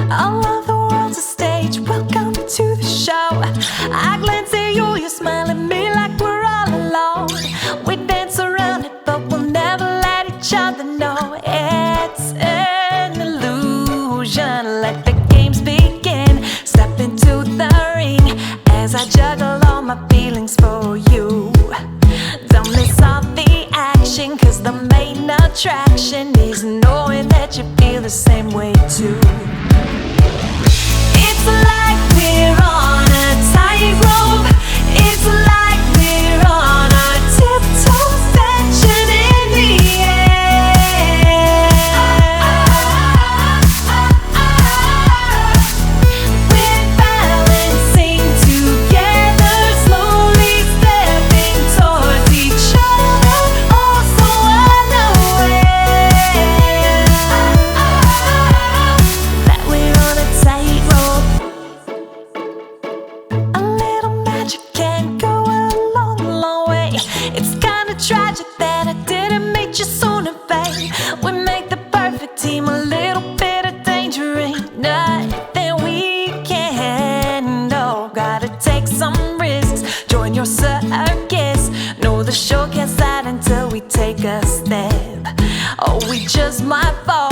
All of the world's a stage, welcome to the show. I glance at you, you smile at me like we're all alone. We dance around it, but we'll never let each other know. It's an illusion, let the games begin. Step into the ring as I juggle all my feelings for you. Don't miss all the action, cause the main attraction is knowing that you feel the same way too. It's like we're on a tightrope. It's like we're on a tiptoe fashion in the air. We're balancing together, slowly stepping towards each other, oh so unaware that we're on a tightrope. A little magic can go a long, long way. It's kinda tragic that I didn't meet you sooner, babe. We make the perfect team, a little bit of danger ain't nothing we can't handle. Gotta take some risks, join your circus. No, the show can't start until we take a step. Oh, we just might fall.